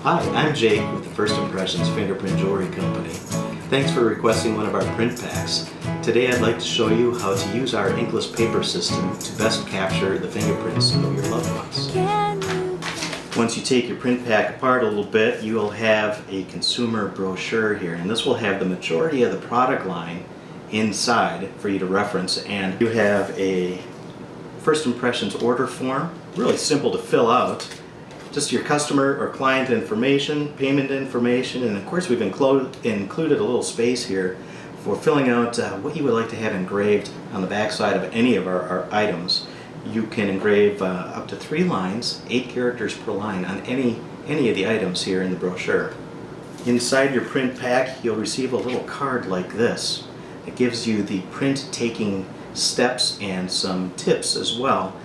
Hi, I'm Jake with the First Impressions Fingerprint Jewelry Company. Thanks for requesting one of our print packs. Today I'd like to show you how to use our inkless paper system to best capture the fingerprints of your loved ones. Once you take your print pack apart a little bit, you'll have a consumer brochure here, and this will have the majority of the product line inside for you to reference. And you have a First Impressions order form, really simple to fill out. Just your customer or client information, payment information, and of course we've included a little space here for filling out what you would like to have engraved on the back side of any of our items. You can engrave up to 3 lines, 8 characters per line on any of the items here in the brochure. Inside your print pack you'll receive a little card like this. It gives you the print taking steps and some tips as well.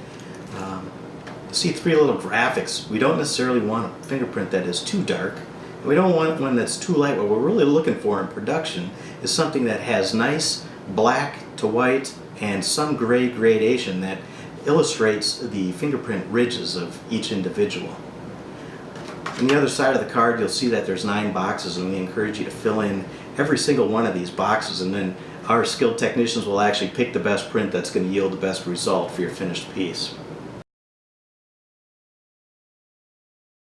See 3 little graphics. We don't necessarily want a fingerprint that is too dark. We don't want one that's too light. What we're really looking for in production is something that has nice black to white and some gray gradation that illustrates the fingerprint ridges of each individual. On the other side of the card you'll see that there's 9 boxes, and we encourage you to fill in every single one of these boxes, and then our skilled technicians will actually pick the best print that's going to yield the best result for your finished piece.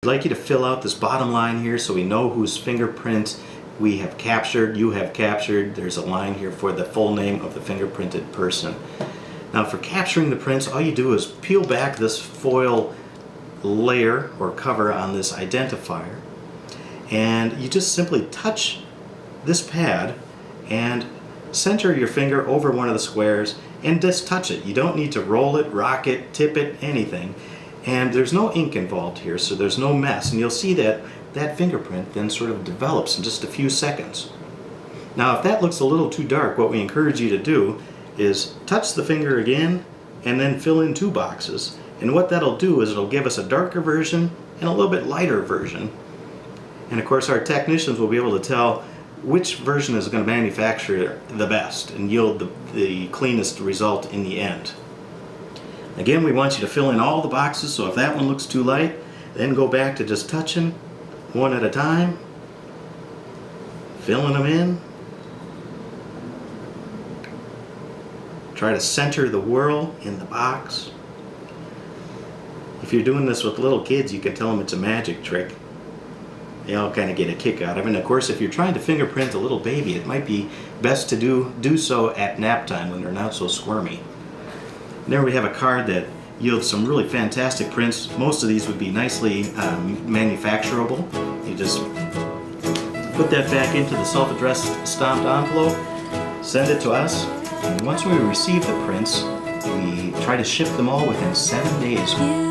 I'd like you to fill out this bottom line here so we know whose fingerprint we have captured, you have captured. There's a line here for the full name of the fingerprinted person. Now for capturing the prints, all you do is peel back this foil layer or cover on this identifier, and you just simply touch this pad and center your finger over one of the squares and just touch it. You don't need to roll it, rock it, tip it, anything. And there's no ink involved here, so there's no mess. And you'll see that that fingerprint then sort of develops in just a few seconds. Now if that looks a little too dark, what we encourage you to do is touch the finger again and then fill in 2 boxes. And what that'll do is it'll give us a darker version and a little bit lighter version. And of course our technicians will be able to tell which version is going to manufacture the best and yield the cleanest result in the end. Again, we want you to fill in all the boxes, so if that one looks too light, then go back to just touching one at a time, filling them in. Try to center the whorl in the box. If you're doing this with little kids, you can tell them it's a magic trick. They all kind of get a kick out of it. And of course, if you're trying to fingerprint a little baby, it might be best to do so at nap time when they're not so squirmy. And there we have a card that yields some really fantastic prints. Most of these would be nicely manufacturable. You just put that back into the self-addressed stamped envelope, send it to us, and once we receive the prints, we try to ship them all within 7 days.